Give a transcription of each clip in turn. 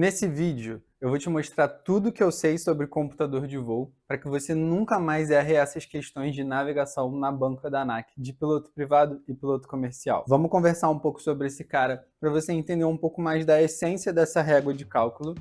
Nesse vídeo, eu vou te mostrar tudo que eu sei sobre computador de voo para que você nunca mais erre essas questões de navegação na banca da ANAC, de piloto privado e piloto comercial. Vamos conversar um pouco sobre esse cara para você entender um pouco mais da essência dessa régua de cálculo.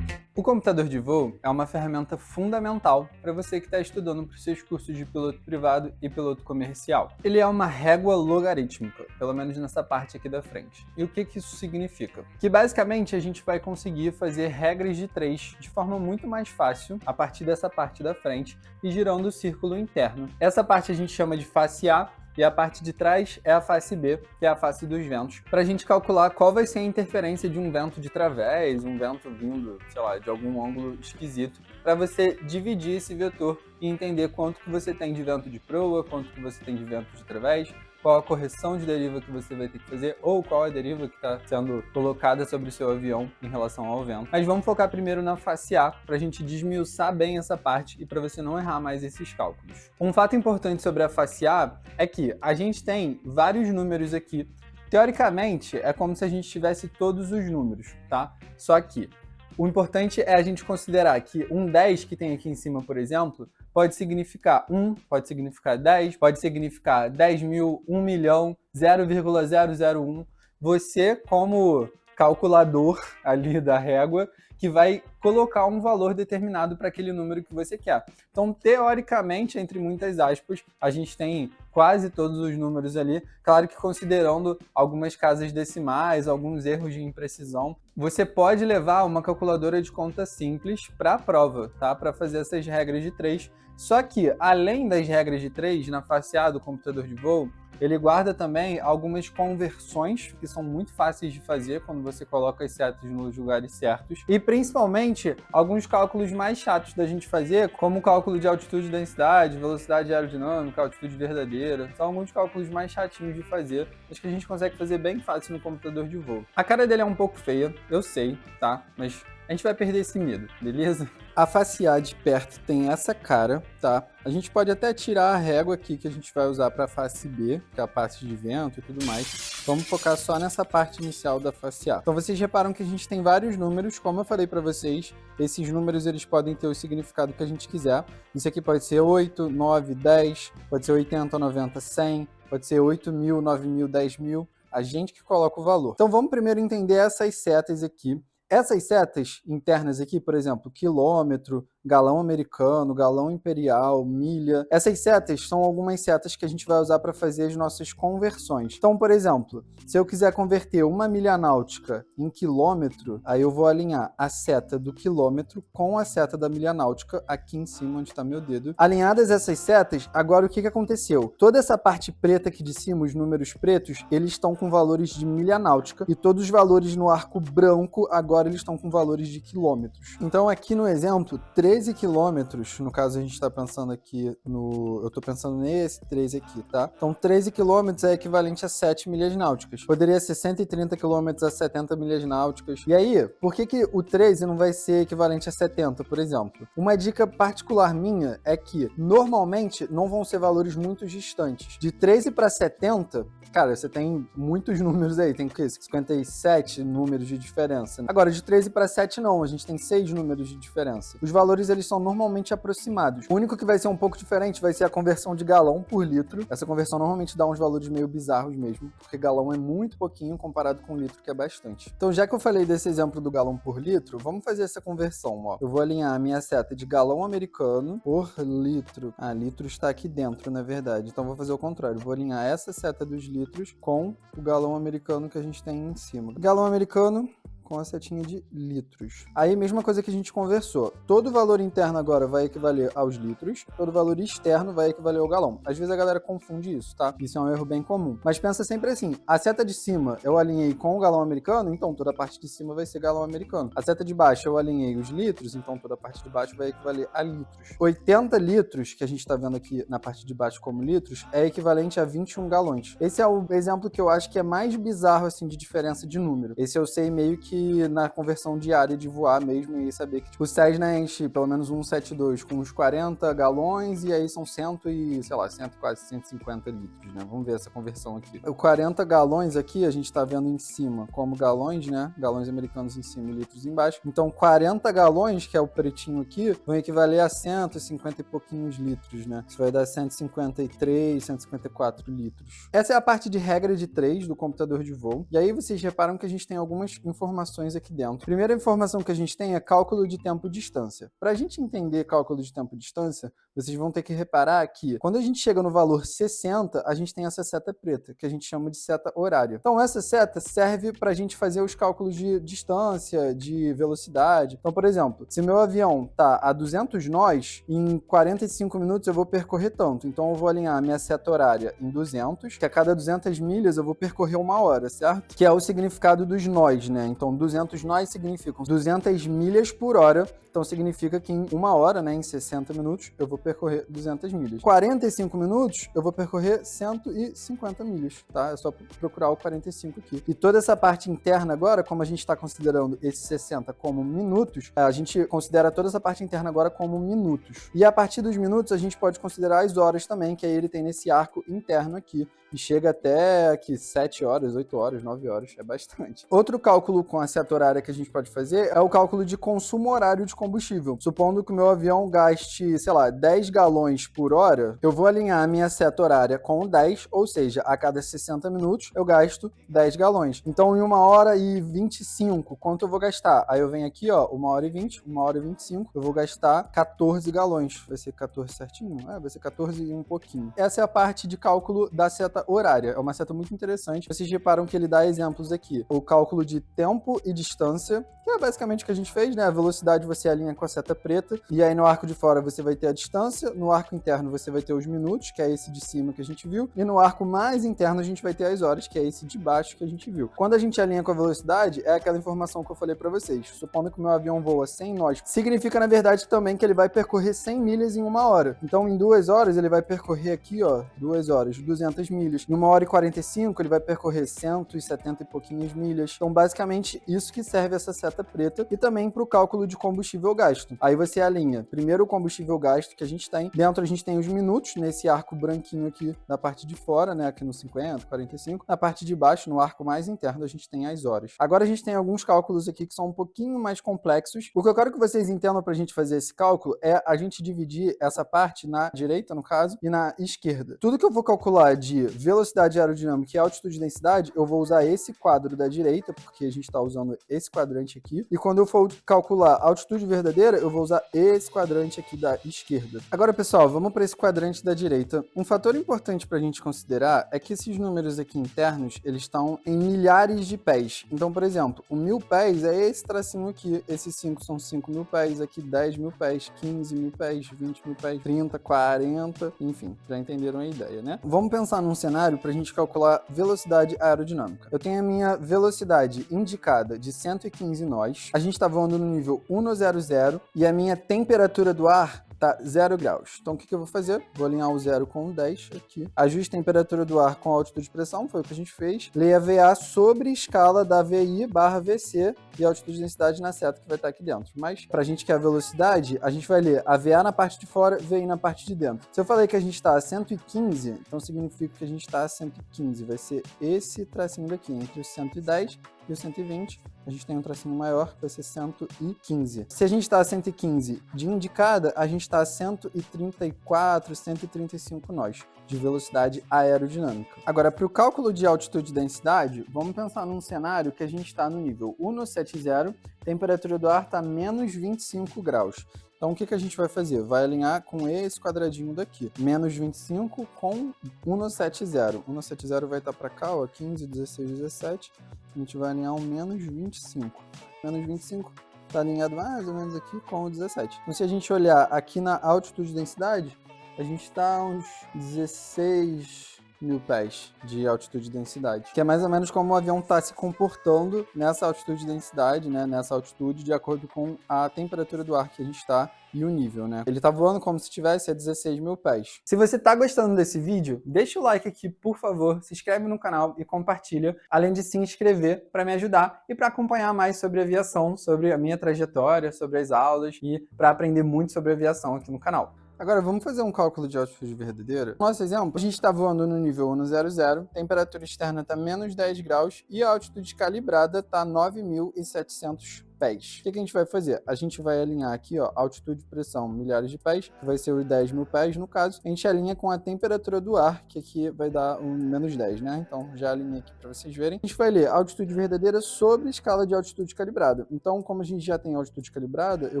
O computador de voo é uma ferramenta fundamental para você que está estudando para os seus cursos de piloto privado e piloto comercial. Ele é uma régua logarítmica, pelo menos nessa parte aqui da frente. E o que isso significa? Que basicamente a gente vai conseguir fazer regras de 3 de forma muito mais fácil a partir dessa parte da frente e girando o círculo interno. Essa parte a gente chama de face A, e a parte de trás é a face B, que é a face dos ventos, para a gente calcular qual vai ser a interferência de um vento de través, um vento vindo, sei lá, de algum ângulo esquisito, para você dividir esse vetor e entender quanto que você tem de vento de proa, quanto que você tem de vento de través, qual a correção de deriva que você vai ter que fazer, ou qual a deriva que está sendo colocada sobre o seu avião em relação ao vento. Mas vamos focar primeiro na face A, para a gente desmiuçar bem essa parte e para você não errar mais esses cálculos. Um fato importante sobre a face A é que a gente tem vários números aqui. Teoricamente, é como se a gente tivesse todos os números, tá? Só que o importante é a gente considerar que um 10 que tem aqui em cima, por exemplo, pode significar 1, pode significar 10, pode significar 10 mil, 1 milhão, 0,001. Você, como calculador ali da régua, que vai colocar um valor determinado para aquele número que você quer. Então, teoricamente, entre muitas aspas, a gente tem quase todos os números ali, claro que considerando algumas casas decimais, alguns erros de imprecisão. Você pode levar uma calculadora de conta simples para a prova, tá? Para fazer essas regras de 3. Só que, além das regras de 3, na face A do computador de voo, ele guarda também algumas conversões que são muito fáceis de fazer quando você coloca as setas nos lugares certos. E principalmente alguns cálculos mais chatos da gente fazer, como o cálculo de altitude e densidade, velocidade aerodinâmica, altitude verdadeira. São alguns cálculos mais chatinhos de fazer, mas que a gente consegue fazer bem fácil no computador de voo. A cara dele é um pouco feia, eu sei, tá? Mas a gente vai perder esse medo, beleza? A face A de perto tem essa cara, tá? A gente pode até tirar a régua aqui que a gente vai usar para a face B, que é a parte de vento e tudo mais. Vamos focar só nessa parte inicial da face A. Então vocês reparam que a gente tem vários números, como eu falei para vocês, esses números eles podem ter o significado que a gente quiser. Isso aqui pode ser 8, 9, 10, pode ser 80, 90, 100, pode ser 8 mil, 9 mil, 10 mil. A gente que coloca o valor. Então vamos primeiro entender essas setas aqui. Essas setas internas aqui, por exemplo, quilômetro, galão americano, galão imperial, milha. Essas setas são algumas setas que a gente vai usar para fazer as nossas conversões. Então, por exemplo, se eu quiser converter uma milha náutica em quilômetro, aí eu vou alinhar a seta do quilômetro com a seta da milha náutica aqui em cima, onde está meu dedo. Alinhadas essas setas, agora o que aconteceu? Toda essa parte preta aqui de cima, os números pretos, eles estão com valores de milha náutica e todos os valores no arco branco, agora eles estão com valores de quilômetros. Então, aqui no exemplo, 13 quilômetros, no caso a gente está pensando aqui no... Eu estou pensando nesse 13 aqui, tá? Então 13 quilômetros é equivalente a 7 milhas náuticas. Poderia ser 130 quilômetros a 70 milhas náuticas. E aí, por que o 13 não vai ser equivalente a 70, por exemplo? Uma dica particular minha é que, normalmente, não vão ser valores muito distantes. De 13 para 70... Cara, você tem muitos números aí, tem o quê? 57 números de diferença. Agora, de 13 para 7 não, a gente tem 6 números de diferença. Os valores, eles são normalmente aproximados. O único que vai ser um pouco diferente vai ser a conversão de galão por litro. Essa conversão normalmente dá uns valores meio bizarros mesmo, porque galão é muito pouquinho comparado com litro, que é bastante. Então, já que eu falei desse exemplo do galão por litro, vamos fazer essa conversão, ó. Eu vou alinhar a minha seta de galão americano por litro. Ah, litro está aqui dentro, na verdade. Então, vou fazer o contrário. Vou alinhar essa seta dos litros com o galão americano que a gente tem em cima. Galão americano com a setinha de litros. Aí, mesma coisa que a gente conversou. Todo valor interno agora vai equivaler aos litros, todo valor externo vai equivaler ao galão. Às vezes a galera confunde isso, tá? Isso é um erro bem comum. Mas pensa sempre assim, a seta de cima eu alinhei com o galão americano, então toda a parte de cima vai ser galão americano. A seta de baixo eu alinhei os litros, então toda a parte de baixo vai equivaler a litros. 80 litros, que a gente tá vendo aqui na parte de baixo como litros, é equivalente a 21 galões. Esse é o exemplo que eu acho que é mais bizarro, assim, de diferença de número. Esse eu sei meio que que na conversão diária de voar mesmo e saber que tipo, o Cessna enche pelo menos um 172 com uns 40 galões e aí são 100 e, sei lá, 100, quase 150 litros, né? Vamos ver essa conversão aqui. O 40 galões aqui, a gente tá vendo em cima como galões, né? Galões americanos em cima e litros embaixo. Então, 40 galões, que é o pretinho aqui, vão equivaler a 150 e pouquinhos litros, né? Isso vai dar 153, 154 litros. Essa é a parte de regra de 3 do computador de voo. E aí vocês reparam que a gente tem algumas informações aqui dentro. Primeira informação que a gente tem é cálculo de tempo e distância. Para a gente entender cálculo de tempo e distância, vocês vão ter que reparar que quando a gente chega no valor 60, a gente tem essa seta preta, que a gente chama de seta horária. Então essa seta serve para a gente fazer os cálculos de distância, de velocidade. Então, por exemplo, se meu avião está a 200 nós, em 45 minutos eu vou percorrer tanto. Então eu vou alinhar a minha seta horária em 200, que a cada 200 milhas eu vou percorrer 1 hora, certo? Que é o significado dos nós, né? Então 200 nós significam 200 milhas por hora. Então significa que em 1 hora, né, em 60 minutos, eu vou percorrer 200 milhas. 45 minutos, eu vou percorrer 150 milhas, tá? É só procurar o 45 aqui. E toda essa parte interna agora, como a gente está considerando esses 60 como minutos, a gente considera toda essa parte interna agora como minutos. E a partir dos minutos, a gente pode considerar as horas também, que aí ele tem nesse arco interno aqui. E chega até aqui 7 horas, 8 horas, 9 horas, é bastante. Outro cálculo com a seta horária que a gente pode fazer é o cálculo de consumo horário de combustível. Supondo que o meu avião gaste, sei lá, 10 galões por hora, eu vou alinhar a minha seta horária com 10, ou seja, a cada 60 minutos eu gasto 10 galões. Então, em 1 hora e 25, quanto eu vou gastar? Aí eu venho aqui, ó, 1 hora e 20, 1 hora e 25, eu vou gastar 14 galões. Vai ser 14 certinho? Vai ser 14 e um pouquinho. Essa é a parte de cálculo da seta horária. É uma seta muito interessante. Vocês reparam que ele dá exemplos aqui. O cálculo de tempo e distância, que é basicamente o que a gente fez, né? A velocidade você alinha com a seta preta, e aí no arco de fora você vai ter a distância, no arco interno você vai ter os minutos, que é esse de cima que a gente viu, e no arco mais interno a gente vai ter as horas, que é esse de baixo que a gente viu. Quando a gente alinha com a velocidade, é aquela informação que eu falei para vocês. Supondo que o meu avião voa 100 nós, significa na verdade também que ele vai percorrer 100 milhas em 1 hora. Então em 2 horas ele vai percorrer aqui, ó, 2 horas, 200 milhas. Em 1 hora e 45 ele vai percorrer 170 e pouquinhas milhas. Então basicamente isso que serve essa seta preta, e também para o cálculo de combustível gasto. Aí você alinha primeiro o combustível gasto que a gente tem. Dentro a gente tem os minutos nesse arco branquinho aqui na parte de fora, né, aqui no 50, 45. Na parte de baixo, no arco mais interno, a gente tem as horas. Agora a gente tem alguns cálculos aqui que são um pouquinho mais complexos. O que eu quero que vocês entendam para a gente fazer esse cálculo é a gente dividir essa parte na direita, no caso, e na esquerda. Tudo que eu vou calcular de velocidade aerodinâmica e altitude e densidade, eu vou usar esse quadro da direita, porque a gente está usando esse quadrante aqui. E quando eu for calcular altitude verdadeira, eu vou usar esse quadrante aqui da esquerda. Agora, pessoal, vamos para esse quadrante da direita. Um fator importante para a gente considerar é que esses números aqui internos, eles estão em milhares de pés. Então, por exemplo, o 1000 pés é esse tracinho aqui. Esses 5 são 5.000 pés, aqui 10.000 pés, 15.000 pés, 20.000 pés, 30, 40, enfim, já entenderam a ideia, né? Vamos pensar num cenário para a gente calcular velocidade aerodinâmica. Eu tenho a minha velocidade indicada de 115 nós, a gente está voando no nível 100 e a minha temperatura do ar tá 0 graus. Então o que eu vou fazer? Vou alinhar o 0 com o 10 aqui. Ajuste a temperatura do ar com a altitude de pressão, foi o que a gente fez. Leia VA sobre escala da VI/VC e a altitude de densidade na seta que vai estar aqui dentro. Mas pra gente que é a velocidade, a gente vai ler a VA na parte de fora, VI na parte de dentro. Se eu falei que a gente está a 115, então significa que a gente está a 115. Vai ser esse tracinho daqui, entre o 110 e o 120. A gente tem um tracinho maior, que vai ser 115. Se a gente está a 115 de indicada, a gente está a 134, 135 nós de velocidade aerodinâmica. Agora, para o cálculo de altitude e densidade, vamos pensar num cenário que a gente está no nível 170, temperatura do ar está menos 25 graus. Então, o que a gente vai fazer? Vai alinhar com esse quadradinho daqui. Menos 25 com 170. 170 vai estar para cá, ó, 15, 16, 17. A gente vai alinhar um menos 25. Menos 25 está alinhado mais ou menos aqui com o 17. Então, se a gente olhar aqui na altitude e densidade, a gente está a uns 16 mil pés de altitude e densidade, que é mais ou menos como o avião está se comportando nessa altitude e densidade, né, nessa altitude, de acordo com a temperatura do ar que a gente está e o nível, né? Ele tá voando como se estivesse a 16 mil pés. Se você tá gostando desse vídeo, deixa o like aqui, por favor, se inscreve no canal e compartilha, além de se inscrever para me ajudar e para acompanhar mais sobre aviação, sobre a minha trajetória, sobre as aulas e para aprender muito sobre aviação aqui no canal. Agora, vamos fazer um cálculo de altitude verdadeira? No nosso exemplo, a gente está voando no nível 100, temperatura externa está menos 10 graus e a altitude calibrada está 9.700 pés. O que a gente vai fazer? A gente vai alinhar aqui, ó, altitude e pressão, milhares de pés, que vai ser os 10 mil pés, no caso. A gente alinha com a temperatura do ar, que aqui vai dar um menos 10, né? Então, já alinhei aqui para vocês verem. A gente vai ler altitude verdadeira sobre escala de altitude calibrada. Então, como a gente já tem altitude calibrada, eu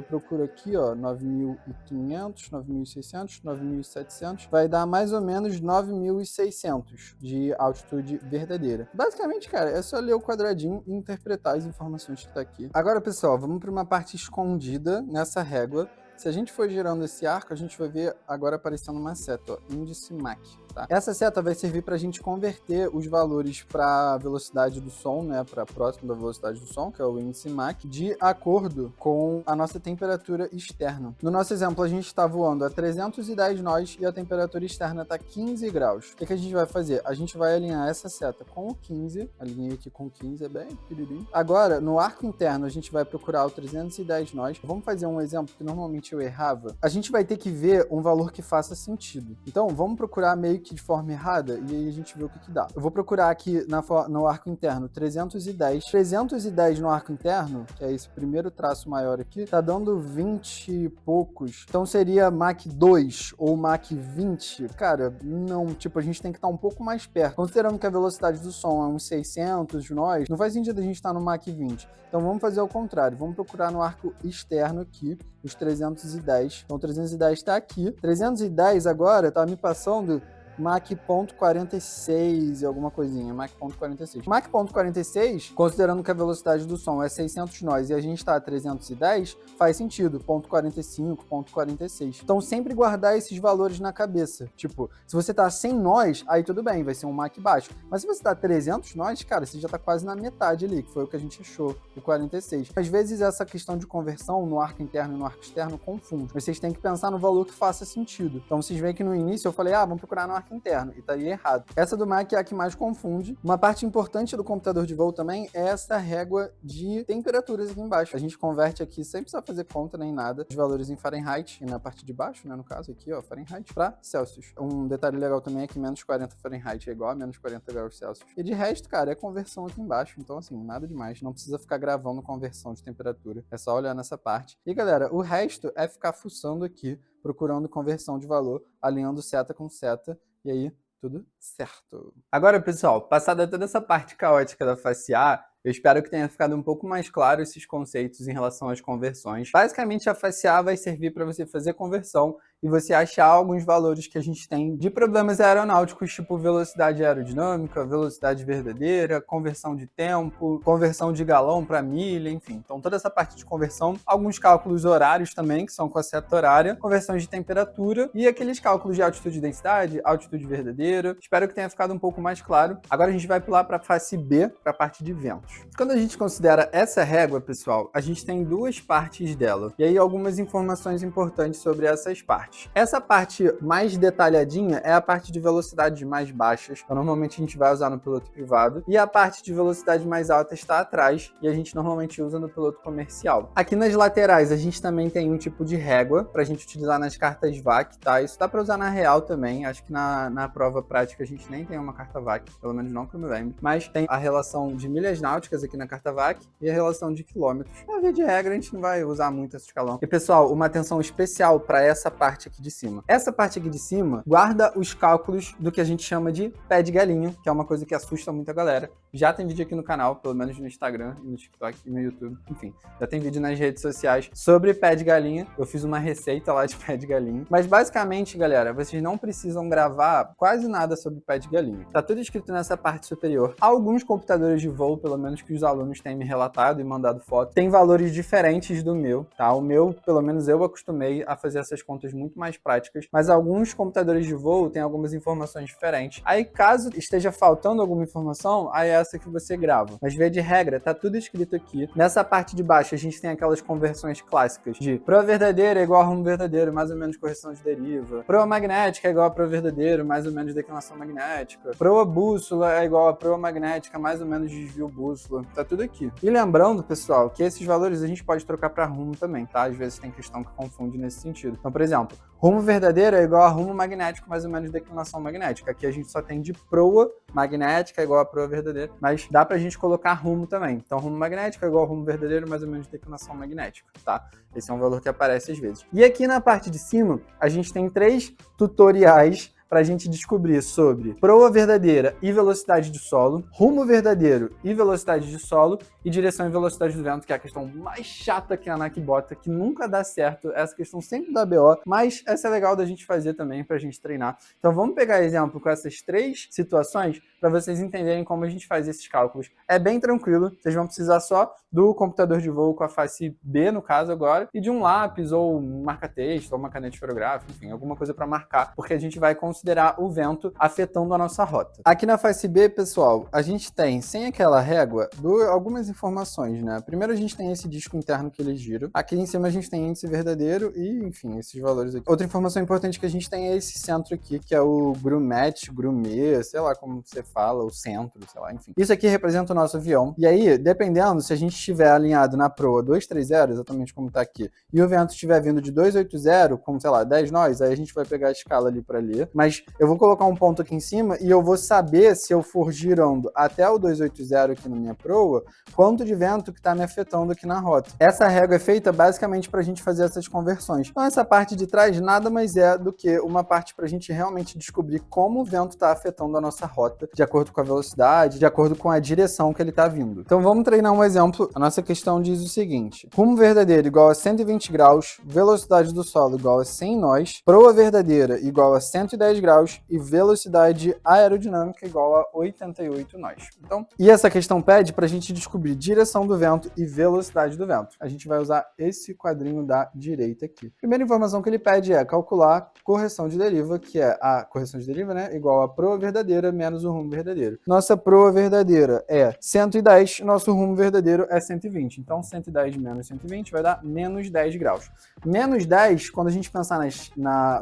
procuro aqui, ó, 9.500, 9.600, 9.700. Vai dar mais ou menos 9.600 de altitude verdadeira. Basicamente, cara, é só ler o quadradinho e interpretar as informações que tá aqui. Agora, pessoal, vamos para uma parte escondida nessa régua. Se a gente for girando esse arco, a gente vai ver agora aparecendo uma seta, ó, índice Mach. Tá? Essa seta vai servir para a gente converter os valores para a velocidade do som, né, para próximo da velocidade do som, que é o índice Mach, de acordo com a nossa temperatura externa. No nosso exemplo, a gente está voando a 310 nós e a temperatura externa está 15 graus. O que a gente vai fazer? A gente vai alinhar essa seta com o 15, alinhei aqui com o 15, é bem pequenininho. Agora, no arco interno, a gente vai procurar o 310 nós. Vamos fazer um exemplo que normalmente eu errava. A gente vai ter que ver um valor que faça sentido. Então, vamos procurar meio que de forma errada e aí a gente vê o que dá. Eu vou procurar aqui no arco interno 310. 310 no arco interno, que é esse primeiro traço maior aqui, tá dando 20 e poucos. Então seria Mach 2 ou Mach 20. Cara, não. Tipo, a gente tem que estar um pouco mais perto. Considerando que a velocidade do som é uns 600 nós, não faz sentido a gente estar no Mach 20. Então vamos fazer ao contrário. Vamos procurar no arco externo aqui, os 310. Então 310 está aqui. 310 agora tá me passando Mach.46 e alguma coisinha, Mach.46. Mach.46, considerando que a velocidade do som é 600 nós e a gente está a 310, faz sentido, 0.45, 0.46. Então sempre guardar esses valores na cabeça. Tipo, se você tá a 100 nós, aí tudo bem, vai ser um Mach baixo. Mas se você tá a 300 nós, cara, você já tá quase na metade ali, que foi o que a gente achou, o 46. Às vezes essa questão de conversão no arco interno e no arco externo confunde. Vocês têm que pensar no valor que faça sentido. Então vocês veem que no início eu falei, vamos procurar no arco interno, e estaria errado. Essa do Mach é a que mais confunde. Uma parte importante do computador de voo também é essa régua de temperaturas aqui embaixo. A gente converte aqui, sem precisar fazer conta nem nada, os valores em Fahrenheit, e na parte de baixo, né, no caso aqui, ó, Fahrenheit, para Celsius. Um detalhe legal também é que menos 40 Fahrenheit é igual a menos 40 graus Celsius. E de resto, cara, é conversão aqui embaixo, então assim, nada demais. Não precisa ficar gravando conversão de temperatura, é só olhar nessa parte. E galera, o resto é ficar fuçando aqui, procurando conversão de valor, alinhando seta com seta, e aí, tudo certo. Agora, pessoal, passada toda essa parte caótica da face A, eu espero que tenha ficado um pouco mais claro esses conceitos em relação às conversões. Basicamente, a face A vai servir para você fazer conversão e você achar alguns valores que a gente tem de problemas aeronáuticos, tipo velocidade aerodinâmica, velocidade verdadeira, conversão de tempo, conversão de galão para milha, enfim. Então, toda essa parte de conversão, alguns cálculos horários também, que são com a seta horária, conversões de temperatura e aqueles cálculos de altitude e densidade, altitude verdadeira. Espero que tenha ficado um pouco mais claro. Agora a gente vai pular para a face B, para a parte de ventos. Quando a gente considera essa régua, pessoal, a gente tem duas partes dela. E aí algumas informações importantes sobre essas partes. Essa parte mais detalhadinha é a parte de velocidades mais baixas, que normalmente a gente vai usar no piloto privado, e a parte de velocidade mais alta está atrás, e a gente normalmente usa no piloto comercial. Aqui nas laterais a gente também tem um tipo de régua para a gente utilizar nas cartas VAC, tá? Isso dá para usar na real também, acho que na prova prática a gente nem tem uma carta VAC, pelo menos não que eu me lembre, mas tem a relação de milhas náuticas aqui na carta VAC e a relação de quilômetros. Na via de regra a gente não vai usar muito esse escalão. E pessoal, uma atenção especial para essa parte aqui de cima. Essa parte aqui de cima guarda os cálculos do que a gente chama de pé de galinha, que é uma coisa que assusta muita galera. Já tem vídeo aqui no canal, pelo menos no Instagram, no TikTok e no YouTube. Enfim, já tem vídeo nas redes sociais sobre pé de galinha. Eu fiz uma receita lá de pé de galinha. Mas basicamente, galera, vocês não precisam gravar quase nada sobre pé de galinha. Tá tudo escrito nessa parte superior. Alguns computadores de voo, pelo menos que os alunos têm me relatado e mandado foto, tem valores diferentes do meu, tá? O meu, pelo menos eu acostumei a fazer essas contas muito muito mais práticas, mas alguns computadores de voo têm algumas informações diferentes. Aí, caso esteja faltando alguma informação, aí é essa que você grava. Mas, via de regra, tá tudo escrito aqui. Nessa parte de baixo, a gente tem aquelas conversões clássicas de proa verdadeira é igual a rumo verdadeiro, mais ou menos correção de deriva. Proa magnética é igual a proa verdadeiro, mais ou menos declinação magnética. Proa bússola é igual a proa magnética, mais ou menos desvio bússola. Tá tudo aqui. E lembrando, pessoal, que esses valores a gente pode trocar para rumo também, tá? Às vezes tem questão que confunde nesse sentido. Então, por exemplo, rumo verdadeiro é igual a rumo magnético, mais ou menos declinação magnética. Aqui a gente só tem de proa magnética é igual a proa verdadeira, mas dá pra gente colocar rumo também. Então, rumo magnético é igual a rumo verdadeiro, mais ou menos declinação magnética, tá? Esse é um valor que aparece às vezes. E aqui na parte de cima, a gente tem 3 tutoriais para a gente descobrir sobre proa verdadeira e velocidade de solo, rumo verdadeiro e velocidade de solo, e direção e velocidade do vento, que é a questão mais chata que a ANAC bota, que nunca dá certo. Essa questão sempre dá BO, mas essa é legal da gente fazer também para a gente treinar. Então vamos pegar exemplo com essas 3 situações para vocês entenderem como a gente faz esses cálculos. É bem tranquilo, vocês vão precisar só do computador de voo com a face B, no caso agora, e de um lápis ou um marca-texto ou uma caneta esferográfica, enfim, alguma coisa para marcar, porque a gente vai considerar o vento afetando a nossa rota. Aqui na face B, pessoal, a gente tem, sem aquela régua, algumas informações, né? Primeiro a gente tem esse disco interno que ele gira. Aqui em cima a gente tem índice verdadeiro e, enfim, esses valores aqui. Outra informação importante que a gente tem é esse centro aqui, que é o grumete, grumê, sei lá como você fala, o centro, sei lá, enfim. Isso aqui representa o nosso avião. E aí, dependendo, se a gente estiver alinhado na proa 230, exatamente como tá aqui, e o vento estiver vindo de 280, com, sei lá, 10 nós, aí a gente vai pegar a escala ali para ler. Mas eu vou colocar um ponto aqui em cima e eu vou saber, se eu for girando até o 280 aqui na minha proa, quanto de vento que está me afetando aqui na rota. Essa régua é feita basicamente para a gente fazer essas conversões. Então essa parte de trás nada mais é do que uma parte para a gente realmente descobrir como o vento está afetando a nossa rota, de acordo com a velocidade, de acordo com a direção que ele está vindo. Então vamos treinar um exemplo. A nossa questão diz o seguinte: rumo verdadeiro igual a 120 graus, velocidade do solo igual a 100 nós, proa verdadeira igual a 110 graus e velocidade aerodinâmica igual a 88 nós. Então, e essa questão pede para a gente descobrir direção do vento e velocidade do vento. A gente vai usar esse quadrinho da direita aqui. Primeira informação que ele pede é calcular correção de deriva, que é a correção de deriva, né, igual a proa verdadeira menos o rumo verdadeiro. Nossa proa verdadeira é 110, nosso rumo verdadeiro é 120. Então, 110 menos 120 vai dar menos 10 graus. Menos 10, quando a gente pensar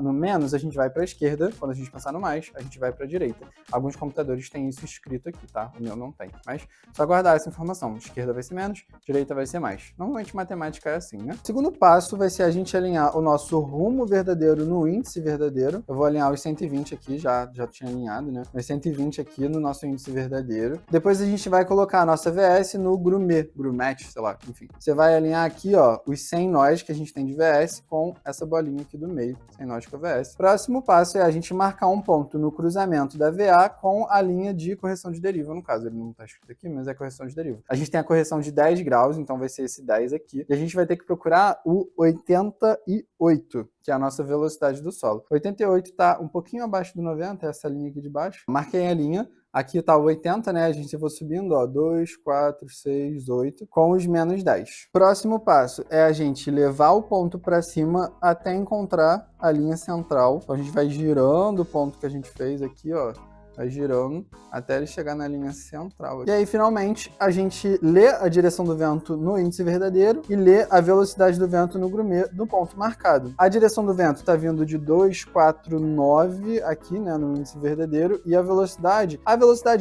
no menos, a gente vai para a esquerda. Quando a gente pensar no mais, a gente vai para a direita. Alguns computadores têm isso escrito aqui, tá? O meu não tem. Mas só guardar essa informação. Esquerda vai ser menos, direita vai ser mais. Normalmente matemática é assim, né? O segundo passo vai ser a gente alinhar o nosso rumo verdadeiro no índice verdadeiro. Eu vou alinhar os 120 aqui, já tinha alinhado, né? Os 120 aqui no nosso índice verdadeiro. Depois a gente vai colocar a nossa VS no grumete, sei lá, enfim. Você vai alinhar aqui, ó, os 100 nós que a gente tem de VS com essa bolinha aqui do meio, 100 nós com a VS. Próximo passo é a gente marcar um ponto no cruzamento da VA com a linha de correção de deriva. No caso, ele não está escrito aqui, mas é correção de deriva. A gente tem a correção de 10 graus, então vai ser esse 10 aqui. E a gente vai ter que procurar o 88, que é a nossa velocidade do solo. 88 está um pouquinho abaixo do 90, essa linha aqui de baixo. Marquei a linha. Aqui está o 80, né? A gente vai subindo, ó, 2, 4, 6, 8, com os menos 10. Próximo passo é a gente levar o ponto para cima até encontrar a linha central. Então a gente vai girando o ponto que a gente fez aqui, ó. Vai girando até ele chegar na linha central. E aí, finalmente, a gente lê a direção do vento no índice verdadeiro e lê a velocidade do vento no grumê do ponto marcado. A direção do vento está vindo de 249 aqui, né, no índice verdadeiro, e a velocidade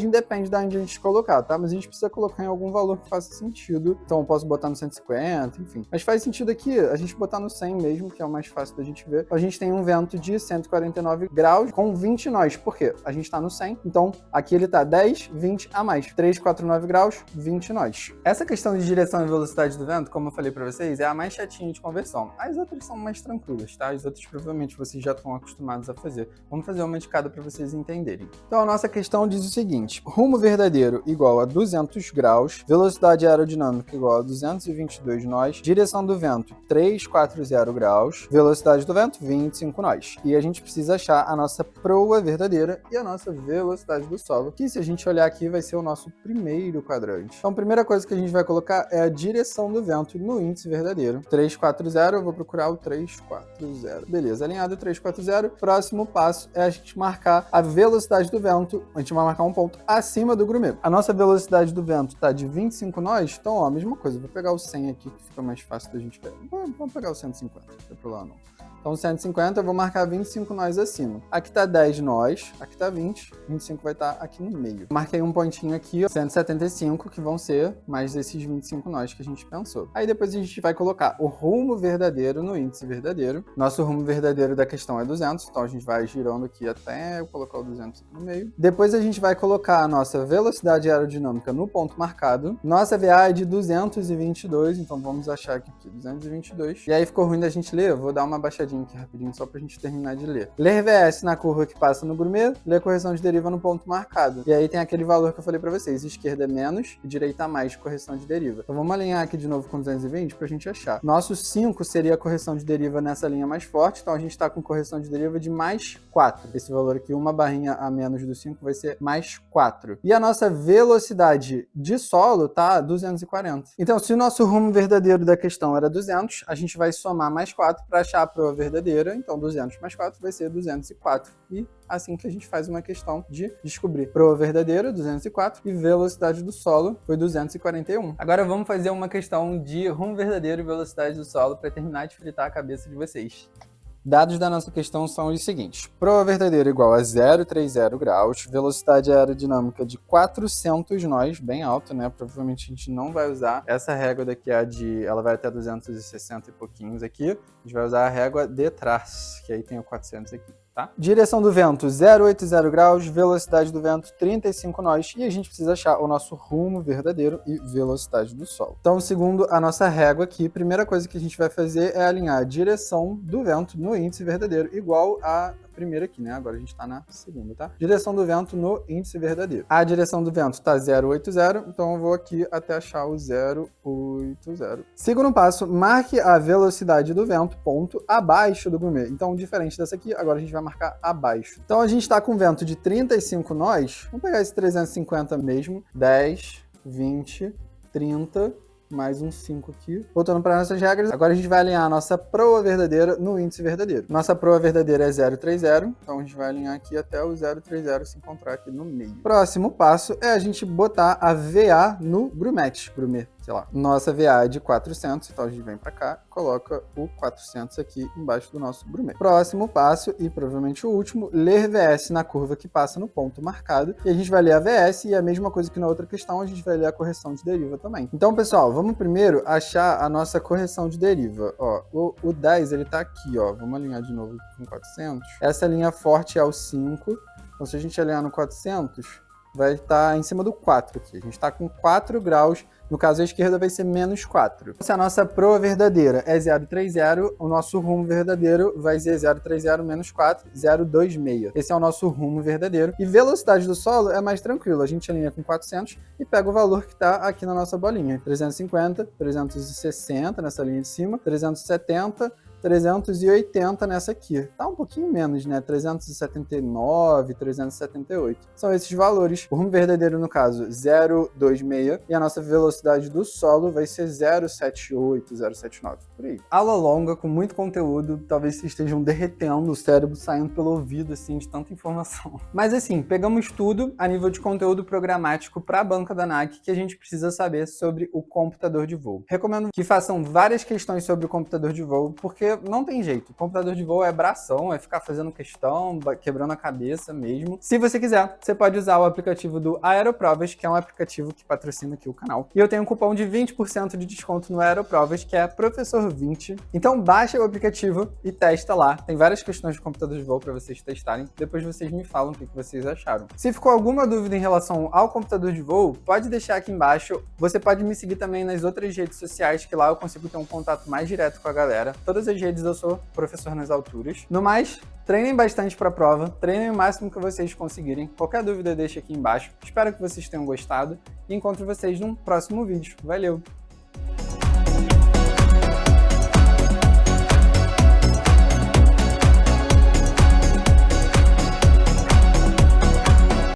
independe da onde a gente colocar, tá? Mas a gente precisa colocar em algum valor que faça sentido. Então, eu posso botar no 150, enfim. Mas faz sentido aqui a gente botar no 100 mesmo, que é o mais fácil da gente ver. A gente tem um vento de 149 graus com 20 nós. Por quê? A gente está no 100. Então, aqui ele tá 10, 20 a mais. 349 graus, 20 nós. Essa questão de direção e velocidade do vento, como eu falei pra vocês, é a mais chatinha de conversão. As outras são mais tranquilas, tá? As outras, provavelmente, vocês já estão acostumados a fazer. Vamos fazer uma de cada pra vocês entenderem. Então, a nossa questão diz o seguinte: rumo verdadeiro igual a 200 graus, velocidade aerodinâmica igual a 222 nós, direção do vento 340 graus, velocidade do vento 25 nós. E a gente precisa achar a nossa proa verdadeira e a nossa velocidade do solo, solo, que se a gente olhar aqui vai ser o nosso primeiro quadrante. Então a primeira coisa que a gente vai colocar é a direção do vento no índice verdadeiro. 340, eu vou procurar o 340. Beleza, alinhado 340. Próximo passo é a gente marcar a velocidade do vento. A gente vai marcar um ponto acima do grumê. A nossa velocidade do vento está de 25 nós, então ó, a mesma coisa. Vou pegar o 100 aqui que fica mais fácil da gente ver. Vamos pegar o 150, não tem problema não. Então 150 eu vou marcar 25 nós acima. Aqui tá 10 nós, aqui tá 20, 25 vai estar aqui no meio. Marquei um pontinho aqui, ó, 175, que vão ser mais esses 25 nós que a gente pensou. Aí depois a gente vai colocar o rumo verdadeiro no índice verdadeiro. Nosso rumo verdadeiro da questão é 200, então a gente vai girando aqui até eu colocar o 200 aqui no meio. Depois a gente vai colocar a nossa velocidade aerodinâmica no ponto marcado. Nossa VA é de 222, então vamos achar aqui 222. E aí ficou ruim da gente ler, eu vou dar uma baixadinha aqui rapidinho só pra gente terminar de ler. Ler VS na curva que passa no grumê, ler correção de deriva no ponto marcado. E aí tem aquele valor que eu falei pra vocês, esquerda é menos e direita mais de correção de deriva. Então vamos alinhar aqui de novo com 220 pra gente achar. Nosso 5 seria a correção de deriva nessa linha mais forte, então a gente tá com correção de deriva de mais 4. Esse valor aqui, uma barrinha a menos do 5, vai ser mais 4. E a nossa velocidade de solo tá 240. Então se o nosso rumo verdadeiro da questão era 200, a gente vai somar mais 4 para achar a prova verdadeira, então 200 mais 4 vai ser 204. E assim que a gente faz uma questão de descobrir prova verdadeira, 204, e velocidade do solo foi 241. Agora vamos fazer uma questão de rumo verdadeiro e velocidade do solo para terminar de fritar a cabeça de vocês. Dados da nossa questão são os seguintes. Prova verdadeira igual a 0,30 graus, velocidade aerodinâmica de 400 nós, bem alto, né? Provavelmente a gente não vai usar essa régua daqui, ela vai até 260 e pouquinhos aqui. A gente vai usar a régua de trás, que aí tem o 400 aqui. Tá? Direção do vento 0,80 graus, velocidade do vento 35 nós, e a gente precisa achar o nosso rumo verdadeiro e velocidade do solo. Então, segundo a nossa régua aqui, a primeira coisa que a gente vai fazer é alinhar a direção do vento no índice verdadeiro, igual a primeira aqui, né? Agora a gente tá na segunda, tá? Direção do vento no índice verdadeiro. A direção do vento tá 0,80, então eu vou aqui até achar o 0,80. Segundo passo, marque a velocidade do vento, ponto, abaixo do grumê. Então, diferente dessa aqui, agora a gente vai marcar abaixo. Então, a gente tá com vento de 35 nós, vamos pegar esse 350 mesmo, 10, 20, 30... mais um 5 aqui. Voltando para nossas regras, agora a gente vai alinhar a nossa proa verdadeira no índice verdadeiro. Nossa proa verdadeira é 0,30, então a gente vai alinhar aqui até o 0,30 se encontrar aqui no meio. Próximo passo é a gente botar a VA no grumê, sei lá. Nossa VA é de 400, então a gente vem para cá, coloca o 400 aqui embaixo do nosso grumê. Próximo passo, e provavelmente o último, ler VS na curva que passa no ponto marcado, e a gente vai ler a VS, e a mesma coisa que na outra questão, a gente vai ler a correção de deriva também. Então, pessoal, vamos primeiro achar a nossa correção de deriva. Ó, o 10, ele tá aqui, ó. Vamos alinhar de novo com 400. Essa linha forte é o 5. Então, se a gente alinhar no 400, vai estar em cima do 4 aqui. A gente está com 4 graus. No caso, a esquerda vai ser menos 4. Se a nossa proa verdadeira é 0,30, o nosso rumo verdadeiro vai ser 0,30 menos 4, 0,26. Esse é o nosso rumo verdadeiro. E velocidade do solo é mais tranquilo. A gente alinha com 400 e pega o valor que está aqui na nossa bolinha. 350, 360 nessa linha de cima, 370, 380 nessa aqui. Tá um pouquinho menos, né? 379, 378. São esses valores. O rumo verdadeiro, no caso, 0,26. E a nossa velocidade do solo vai ser 0,78, 0,79. Por aí. Aula longa, com muito conteúdo. Talvez vocês estejam derretendo, o cérebro saindo pelo ouvido, assim, de tanta informação. Mas, assim, pegamos tudo a nível de conteúdo programático para a banca da ANAC que a gente precisa saber sobre o computador de voo. Recomendo que façam várias questões sobre o computador de voo, porque não tem jeito. O computador de voo é bração, é ficar fazendo questão, quebrando a cabeça mesmo. Se você quiser, você pode usar o aplicativo do Aeroprovas, que é um aplicativo que patrocina aqui o canal. E eu tenho um cupom de 20% de desconto no Aeroprovas, que é Professor20. Então baixa o aplicativo e testa lá. Tem várias questões de computador de voo para vocês testarem. Depois vocês me falam o que vocês acharam. Se ficou alguma dúvida em relação ao computador de voo, pode deixar aqui embaixo. Você pode me seguir também nas outras redes sociais, que lá eu consigo ter um contato mais direto com a galera. Todas as redes eu sou professor nas alturas. No mais, treinem bastante para a prova, treinem o máximo que vocês conseguirem. Qualquer dúvida deixa aqui embaixo. Espero que vocês tenham gostado e encontro vocês num próximo vídeo. Valeu!